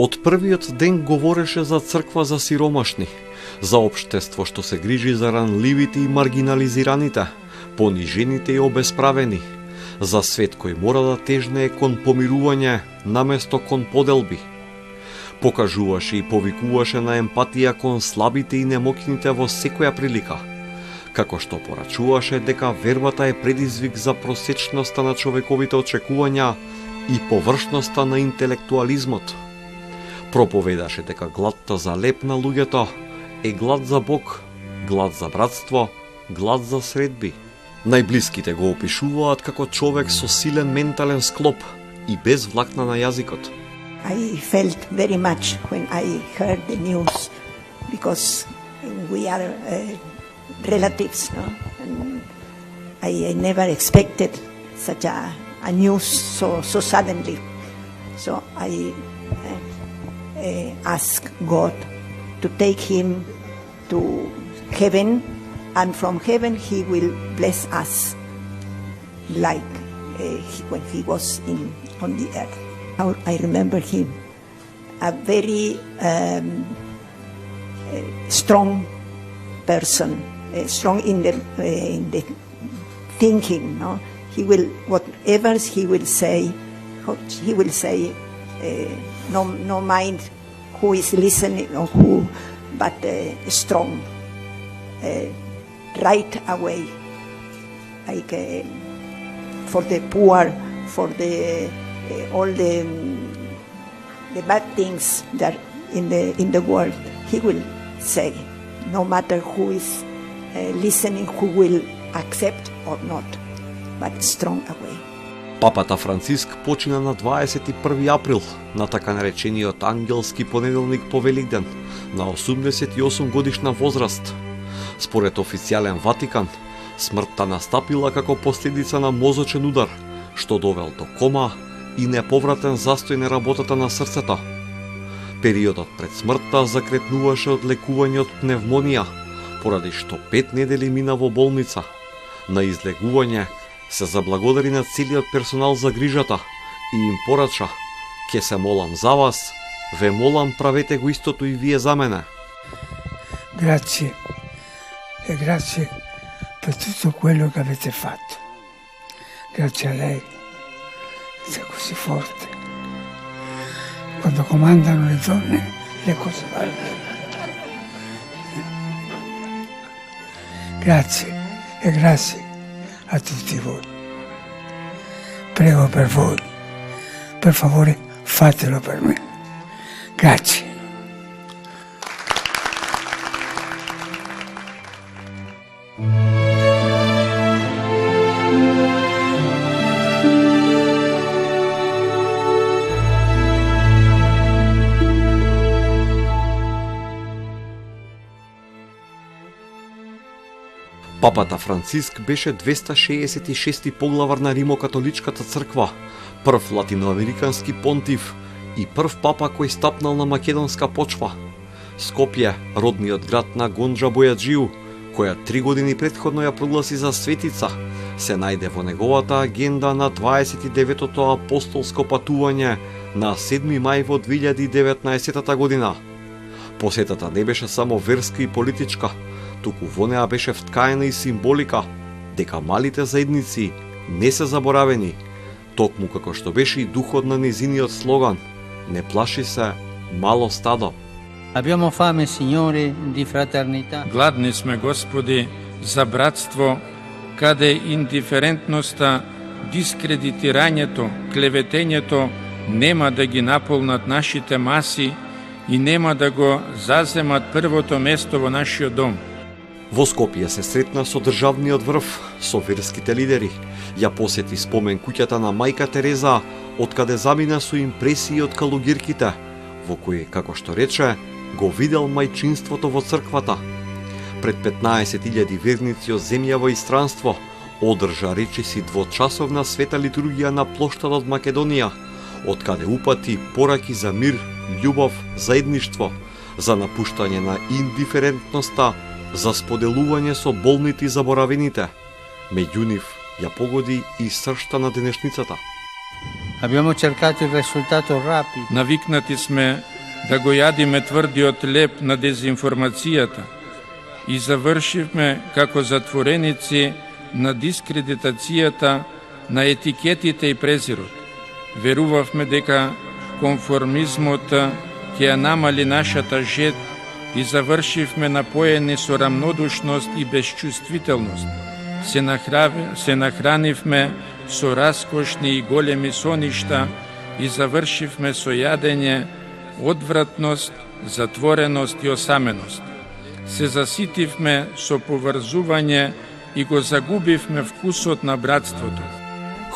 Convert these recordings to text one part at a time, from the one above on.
Од првиот ден говореше за црква за сиромашни, за општество што се грижи за ранливите и маргинализираните, понижените и обесправени, за свет кој мора да тежнее кон помирување наместо кон поделби. Покажуваше и повикуваше на емпатија кон слабите и немоќните во секоја прилика, како што порачуваше дека вербата е предизвик за просечноста на човековите очекувања и површноста на интелектуализмот. Проповедаше дека гладта за леп на луѓето е глад за Бог, глад за братство, глад за средби. Најблиските го опишуваат како човек со силен ментален склоп и без влакна на јазикот. I felt very much when I heard the news because we are relatives, no? And I never expected such a news so suddenly. So I asked God to take him to heaven, and from heaven he will bless us like when he was on the earth. I remember him, a very strong person, strong in the thinking. No, he will whatever he will say. No mind who is listening or who, but strong. Right away, like for the poor, for the all the bad things that in the world, he will say, no matter who is listening, who will accept or not, but strong away. Папата Франциск почина на 21 април, на така наречениот ангелски понеделник по Великден, на 88 годишна возраст. Според официјален Ватикан, смртта настапила како последица на мозочен удар, што довел до кома и неповратен застој на работата на срцето. Периодот пред смртта закретнуваше од лекување од пневмонија, поради што 5 недели мина во болница. На излегување се заблагодари на целиот персонал за грижата и им порача: "Ке се молам за вас, ве молам, правете го истото и вие за мене." Grazie e grazie per tutto quello che avete fatto. Grazie a lei, sei così forte. Quando comandano le donne, le cose vanno. Grazie e grazie a tutti voi. Prego per voi, per favore fatelo per me. Grazie. Папата Франциск беше 266 поглавар на Римокатоличката црква, прв латиноамерикански понтив и прв папа кој стапнал на македонска почва. Скопје, родниот град на Гонџа Бојаджију, која 3 години претходно ја прогласи за светица, се најде во неговата агенда на 29-то апостолско патување на 7 мај во 2019 година. Посетата не беше само верска и политичка, туку во неа беше вткаена и символика дека малите заедници не се заборавени, токму како што беше и духот на незиниот слоган: "Не плаши се, мало стадо." Abbiamo fame, Signore, di fraternità. Гладни сме, Господи, за братство, каде индиферентноста, дискредитирањето, клеветењето нема да ги наполнат нашите маси и нема да го заземат првото место во нашиот дом. Во Скопје се сретна со државниот врв, со верските лидери. Ја посети спомен куќата на мајка Тереза, откаде замина со импресии од калугирките, во кои, како што рече, го видел мајчинството во црквата. Пред 15.000 верници од земја и странство одржа речиси двочасовна света литургија на плоштадот Македонија, откаде упати пораки за мир, љубов, заедништво, за напуштање на индиферентноста, за споделување со болните и заборавените. Меѓу нив ја погоди и сршта на денешницата. Abbiamo cercato il risultato rapido. Навикнати сме да го јадиме тврдиот леп на дезинформацијата и завршивме како затвореници на дискредитацијата, на етикетите и презирот. Верувавме дека конформизмот ќе ја намали нашата жет и завршивме напоени со рамнодушност и безчувствителност. Се нахранивме со раскошни и големи соништа и завршивме со јадење, одвратност, затвореност и осаменост. Се заситивме со поврзување и го загубивме вкусот на братството.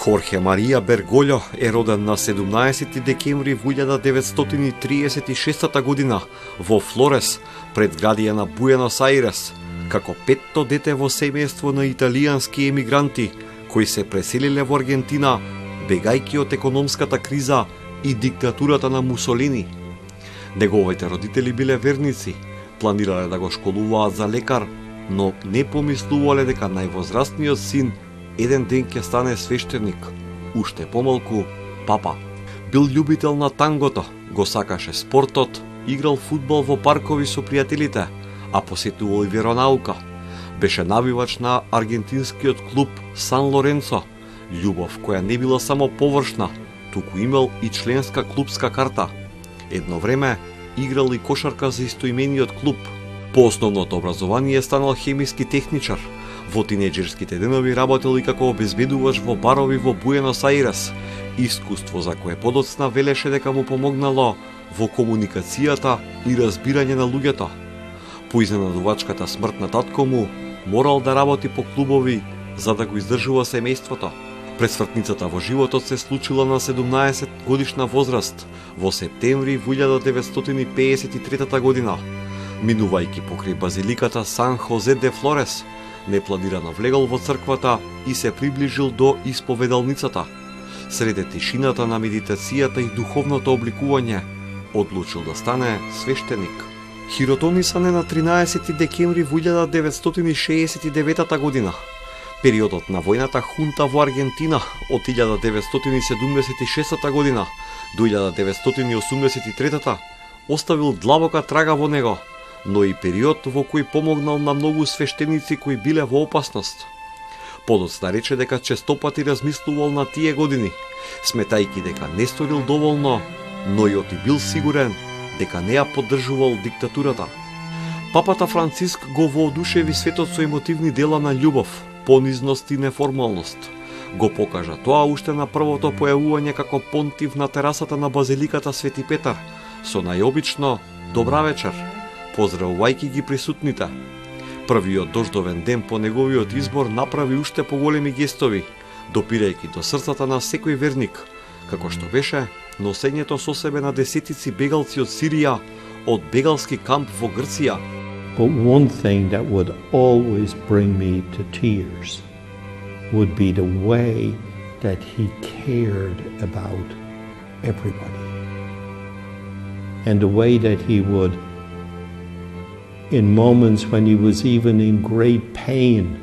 Хорхе Марија Берголјо е роден на 17 декември 1936 година во Флорес, предградија на Буенос Ајрес, како петто дете во семејство на италијански емигранти кои се преселиле во Аргентина, бегајќи од економската криза и диктатурата на Мусолини. Неговите родители биле верници, планирале да го школуваат за лекар, но не помислувале дека највозрастниот син еден ден ќе стане свештеник, уште помалку папа. Бил љубител на тангото, го сакаше спортот, играл фудбал во паркови со пријателите, а посетувал и веронаука. Беше навивач на аргентинскиот клуб Сан Лоренцо, љубов која не била само површна, туку имал и членска клубска карта. Едно време играл и кошарка за истоимениот клуб. По основното образование станал хемиски техничар. Во тинеџерските денови работел и како обезбедувач во барови во Буенос Ајрес, искуство за кое подоцна велеше дека му помогнало во комуникацијата и разбирање на луѓето. По изненадувачката смрт на татко му, морал да работи по клубови за да го издржува семејството. Пресвртницата во животот се случила на 17 годишна возраст во септември 1953 година. Минувајќи покрај базиликата Сан Хозе де Флорес, непланирано влегол во црквата и се приближил до исповедалницата. Среде тишината на медитацијата и духовното обликување, одлучил да стане свештеник. Хиротонисан е на 13 декември 1969 година. Периодот на војната хунта во Аргентина од 1976 година до 1983 оставил длабока трага во него, но и период во кој помогнал на многу свештеници кои биле во опасност. Подоцна рече дека честопати размислувал на тие години, сметајќи дека не сторил доволно, но и оти бил сигурен дека не ја поддржувал диктатурата. Папата Франциск го воодушеви светот со емотивни дела на љубов, понизност и неформалност. Го покажа тоа уште на првото појавување како понтив на терасата на базиликата Свети Петар, со најобично добра вечер, поздравувајќи ги присутните. Првиот дождовен ден по неговиот избор направи уште поголеми гестови, допирајќи до срцата на секој верник, како што беше носењето со себе на десетици бегалци од Сирија, од бегалски камп во Грција. But one thing that would always bring me to tears would be the way that he cared about everybody. And the way that he would, in moments when he was even in great pain,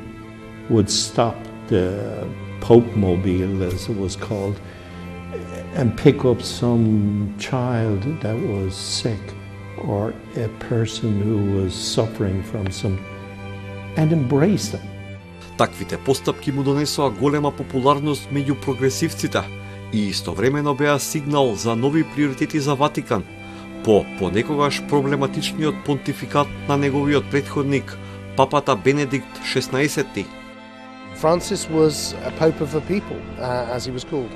would stop the Pope Mobile, as it was called, and pick up some child that was sick or a person who was suffering from some, and embrace them. Таквите постапки му донесоа голема популарност меѓу прогресивците и истовремено беа сигнал за нови приоритети за Ватикан, по понекогаш проблематичниот понтификат на неговиот претходник, папата Бенедикт XVI. Francis was a pope of the people, as he was called.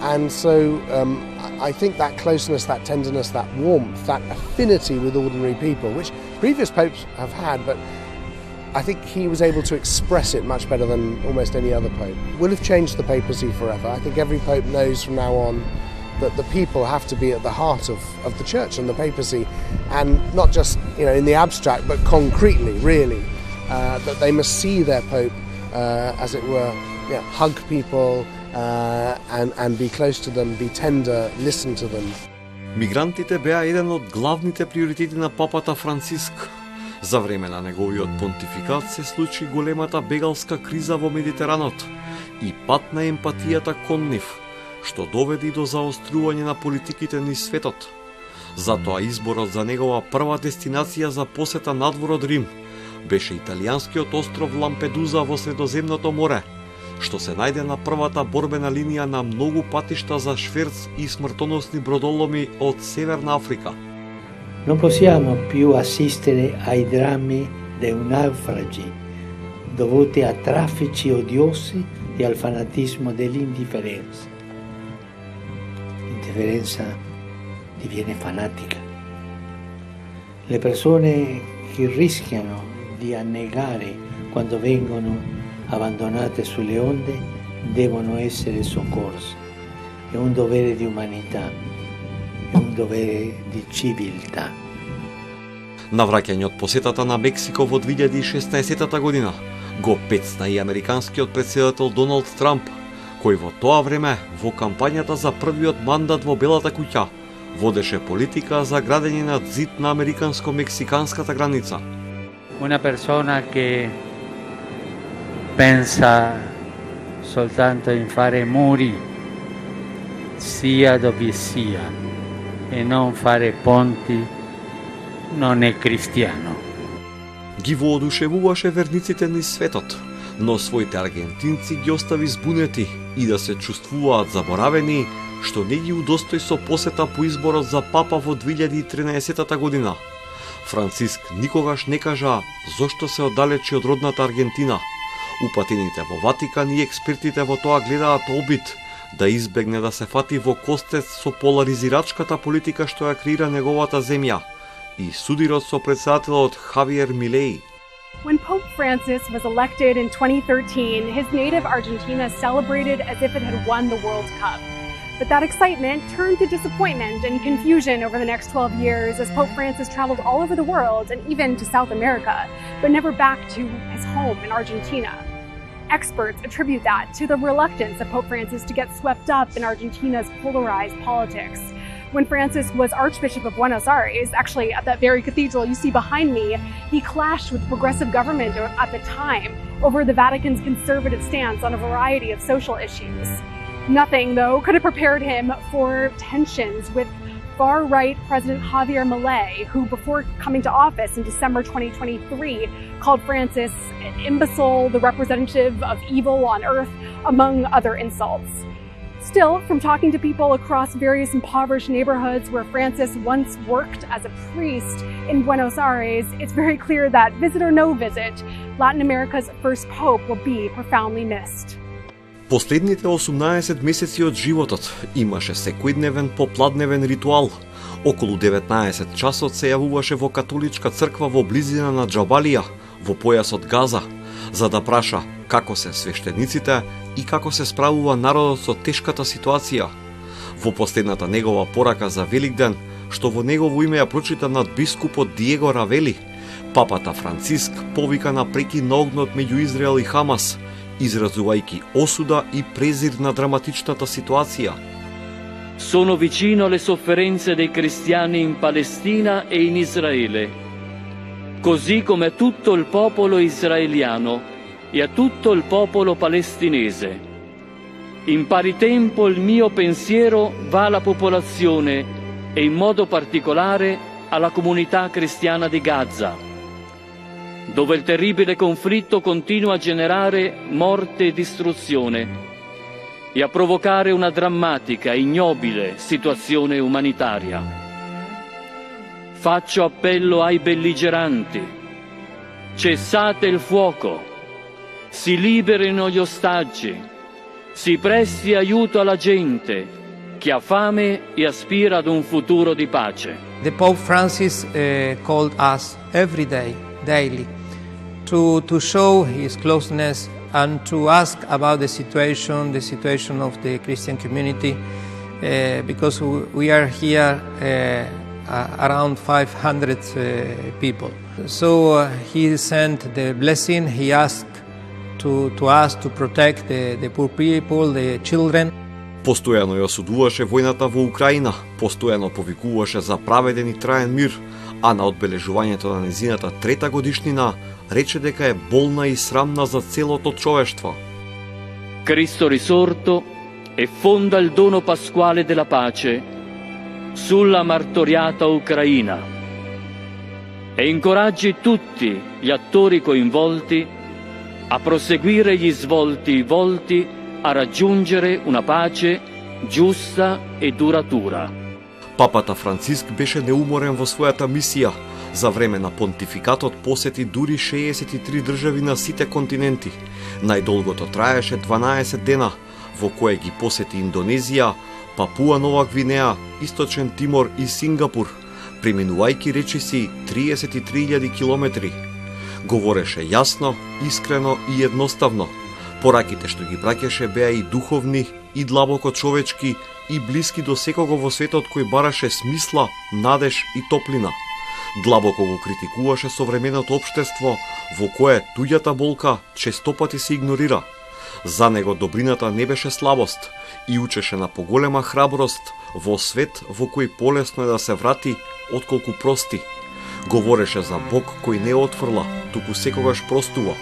And so I think that closeness, that tenderness, that warmth, that affinity with ordinary people, which previous popes have had, but I think he was able to express it much better than almost any other pope. Will have changed the papacy forever. I think every pope knows from now on that the people have to be at the heart of the church and the papacy, and not just in the abstract, but concretely, really, that they must see their pope, as it were, hug people, and be close to them, be tender, listen to them. Мигрантите беа еден од главните приоритети на папата Франциск. За време на неговиот понтификат се случи големата бегалска криза во Медитеранот и пат на емпатијата кон нив, што доведе до заострување на политиките низ светот. Затоа изборот за негова прва дестинација за посета надвор од Рим беше италијанскиот остров Лампедуза во Средоземното море, што се најде на првата борбена линија на многу патишта за шверц и смртоносни бродоломи од Северна Африка. Non possiamo più assistere ai drammi dei naufragi dovuti a traffici odiosi e al fanatismo dell'indifferenza. L'indifferenza diviene fanatica. Le persone che rischiano di annegare quando vengono abbandonate sulle onde devono essere soccorse. È un dovere di umanità, è un dovere di civiltà. На враќање од посетата на Мексико во 2016 година го пецна и американскиот претседател Доналд Трамп, кој во тоа време во кампањата за првиот мандат во Белата куќа водеше политика за градење на зид на американско-мексиканската граница. Una persona che pensa soltanto in fare muri, sia dove sia, e non fare ponti, non è cristiano. Ги воодушевуваше верниците низ светот, но своите аргентинци ги остави збунети и да се чувствуваат заборавени, што не ги удостои со посета по изборот за папа во 2013 година. Франциск никогаш не кажа зошто се оддалечи од родната Аргентина. Упатените во Ватикан и експертите во тоа гледаат обид да избегне да се фати во костец со поларизирачката политика што ја креира неговата земја и судирот со председателот Хавиер Милеј. When Pope Francis was elected in 2013, his native Argentina celebrated as if it had won the World Cup. But that excitement turned to disappointment and confusion over the next 12 years as Pope Francis traveled all over the world and even to South America, but never back to his home in Argentina. Experts attribute that to the reluctance of Pope Francis to get swept up in Argentina's polarized politics. When Francis was Archbishop of Buenos Aires, actually at that very cathedral you see behind me, he clashed with the progressive government at the time over the Vatican's conservative stance on a variety of social issues. Nothing, though, could have prepared him for tensions with far-right President Javier Milei, who before coming to office in December 2023 called Francis an imbecile, the representative of evil on earth, among other insults. Still, from talking to people across various impoverished neighborhoods where Francis once worked as a priest in Buenos Aires, it's very clear that visit or no visit, Latin America's first pope will be profoundly missed. Последните 18 месеци од животот имаше секојдневен попладневен ритуал. Околу 19 часот се јавуваше во католичка црква во близина на Џабалија, во појасот Газа, за да праша како се свештениците и како се справува народот со тешката ситуација. Во последната негова порака за Великден, што во негово име ја прочита надбискупот Диего Равели, папата Франциск повика на прекин на огнот меѓу Израел и Хамас, изразувајќи осуда и презир на драматичната ситуација. Sono vicino alle sofferenze dei cristiani in Palestina e in Israele, così come a tutto il popolo israeliano e a tutto il popolo palestinese. In pari tempo il mio pensiero va alla popolazione e in modo particolare alla comunità cristiana di Gaza, dove il terribile conflitto continua a generare morte e distruzione e a provocare una drammatica e ignobile situazione umanitaria. Faccio appello ai belligeranti: cessate il fuoco, si liberino gli ostaggi, si presti aiuto alla gente che ha fame e aspira ad un futuro di pace. The Pope Francis called us every day, daily, to show his closeness and to ask about the situation of the Christian community, because we are here around 500 people. So he sent the blessing. He asked to us to protect the poor people, the children. Постојано ја осудуваше војната во Украина, постојано повикуваше за праведен и траен мир, а на одбележувањето на незината трета годишнина рече дека е болна и срамна за целото човештво. Cristo risorto e fonda il dono pasquale della pace, sulla martoriata Ucraina e incoraggi tutti gli attori coinvolti a proseguire gli svolti volti a raggiungere una pace giusta e duratura. Папата Франциск беше неуморен во својата мисија. За време на понтификатот посети дури 63 држави на сите континенти. Најдолгото траеше 12 дена, во кое ги посети Индонезија, Папуа Нова Гвинеа, Источен Тимор и Сингапур, преминувајќи речиси 33.000 километри. Говореше јасно, искрено и едноставно. Пораките што ги праќаше беа и духовни, и длабоко човечки, и блиски до секого во светот кој бараше смисла, надеж и топлина. Длабоко го критикуваше современото општество, во кое туѓата болка честопати се игнорира. За него добрината не беше слабост и учеше на поголема храброст во свет во кој полесно е да се врати отколку прости. Говореше за Бог кој не отфрла, туку секогаш простува.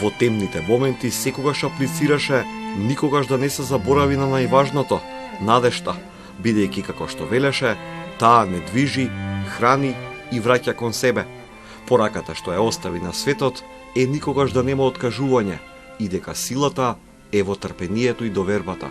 Во темните моменти секогаш аплицираше никогаш да не се заборави на најважното, надежта, бидејќи како што велеше, таа не движи, храни и враќа кон себе. Пораката што ја остави на светот е никогаш да нема откажување и дека силата е во трпението и довербата.